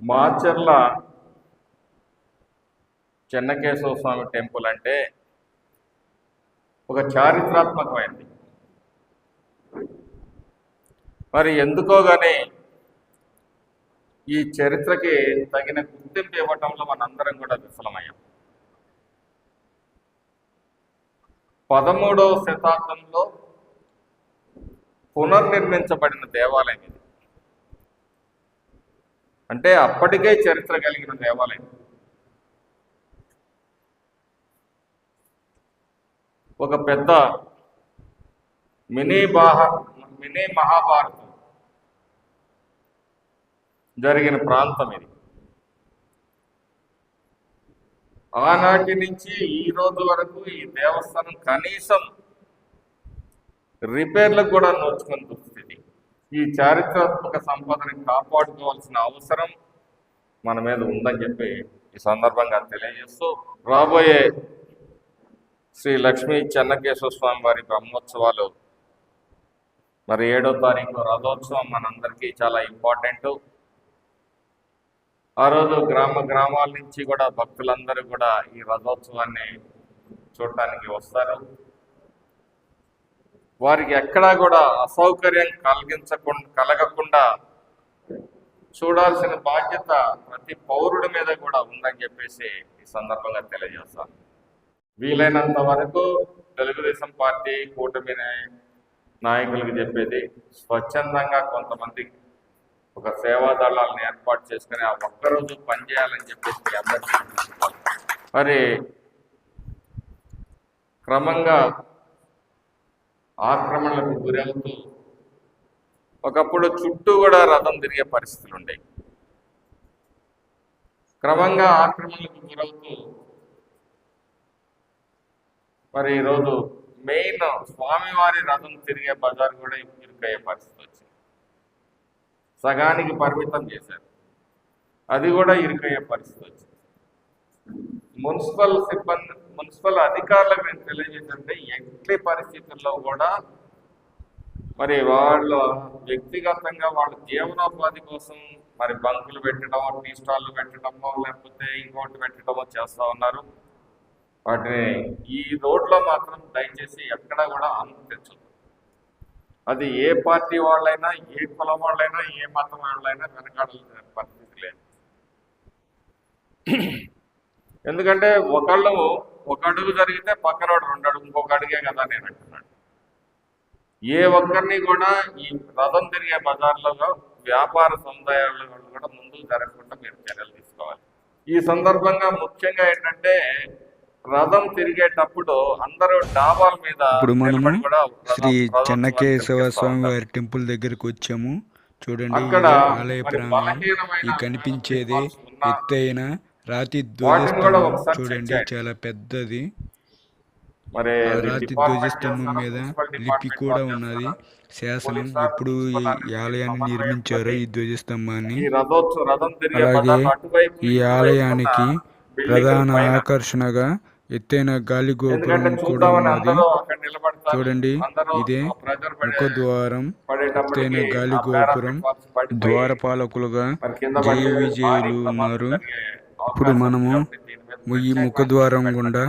మాచర్ల చెన్నకేశవ స్వామి temple అంటే ఒక చారిత్రాత్మకమైనది. మరి ఎందుకో కానీ ఈ చరిత్రకి తగిన గుర్తింపు ఇవ్వటంలో మనందరం కూడా విఫలమయ్యాం. 13వ శతాబ్దంలో పునర్నిర్మించబడిన దేవాలయం ఇది. అంటే అప్పటికే చరిత్ర కలిగిన దేవాలయం. ఒక పెద్ద మినీ మహాభారతం జరిగిన ప్రాంతం ఇది. ఆనాటి నుంచి ఈ రోజు వరకు ఈ దేవస్థానం కనీసం రిపేర్లకు కూడా నోచుకుని దుస్థితి. ఈ చారిత్రాత్మక సంపదని కాపాడుకోవాల్సిన అవసరం మన మీద ఉందని చెప్పి ఈ సందర్భంగా తెలియజేస్తూ, రాబోయే శ్రీ లక్ష్మీ చెన్నకేశవ స్వామి వారి బ్రహ్మోత్సవాలు మరి 7వ తారీఖు రథోత్సవం మనందరికీ చాలా ఇంపార్టెంట్. ఆ రోజు గ్రామాల నుంచి కూడా భక్తులందరూ కూడా ఈ రథోత్సవాన్ని చూడటానికి వస్తారు. వారికి ఎక్కడా కూడా అసౌకర్యం కలగకుండా చూడాల్సిన బాధ్యత ప్రతి పౌరుడి మీద కూడా ఉందని చెప్పేసి ఈ సందర్భంగా తెలియజేస్తాను. వీలైనంత వరకు తెలుగుదేశం పార్టీ కూటమి నాయకులకు చెప్పేది, స్వచ్ఛందంగా కొంతమంది ఒక సేవా దళాలను ఏర్పాటు చేసుకుని ఆ ఒక్కరోజు పనిచేయాలని చెప్పేసి మీ అందరికీ మరి క్రమంగా ఆక్రమణలకు గురవుతూ ఒకప్పుడు చుట్టూ కూడా రథం తిరిగే పరిస్థితులు ఉండేవి. క్రమంగా ఆక్రమణలకు గురవుతూ మరి ఈరోజు మెయిన్ స్వామివారి రథం తిరిగే బజార్ కూడా ఇరుకయ్యే పరిస్థితి వచ్చింది. సగానికి పరిమితం చేశారు, అది కూడా ఇరుకయ్యే పరిస్థితి వచ్చింది. మున్సిపల్ అధికారులకు నేను తెలియజేసంటే ఎట్టి పరిస్థితుల్లో కూడా మరి వాళ్ళు వ్యక్తిగతంగా వాళ్ళ జీవనోపాధి కోసం మరి బంకులు పెట్టడమో, టీ స్టాళ్ళు పెట్టడమో, లేకపోతే ఇంకోటి పెట్టడమో చేస్తూ ఉన్నారు. వాటిని ఈ రోడ్లో మాత్రం దయచేసి ఎక్కడా కూడా అనుమతించదు. అది ఏ పార్టీ వాళ్ళైనా, ఏ కులం వాళ్ళైనా, ఏ మతం వాళ్ళైనా వెనకాడాల్సిన పరిస్థితి లేదు. ఎందుకంటే ఒక అడుగు జరిగితే పక్కనోడు 2 అడుగు, ఇంకొక అడుగే కదా నేను అంటున్నాడు. ఏ ఒక్కరిని కూడా ఈ రథం తిరిగే బజార్లలో వ్యాపార సముదాయాలు కూడా ముందుకు జరగకుండా మీరు చర్యలు తీసుకోవాలి. ఈ సందర్భంగా ముఖ్యంగా ఏంటంటే రథం తిరిగేటప్పుడు అందరూ డాబాల మీద ఇప్పుడు మనము శ్రీ చెన్నకేశవ స్వామి వారి టెంపుల్ దగ్గరకు వచ్చాము. చూడండి, ఆలయ ప్రాంగణం. ఈ కనిపించేది ఎత్తైన రాతి ధ్వజస్తంభం. చూడండి, చాలా పెద్దది. రాతి ధ్వజస్తంభం మీద లిపి కూడా ఉన్నది, శాసనం. ఎప్పుడు ఈ ఆలయాన్ని నిర్మించారో ఈ ధ్వజస్తంభాన్ని. అలాగే ఈ ఆలయానికి ప్రధాన ఆకర్షణగా ఎత్తైన గాలి గోపురం కూడా ఉన్నది. చూడండి, ఇదే ముఖద్వారం. ఎత్తైన గాలి గోపురం. ద్వారపాలకులుగా జయ విజయులు ఉన్నారు. ఇప్పుడు మనము ఈ ముఖద్వారం గుండా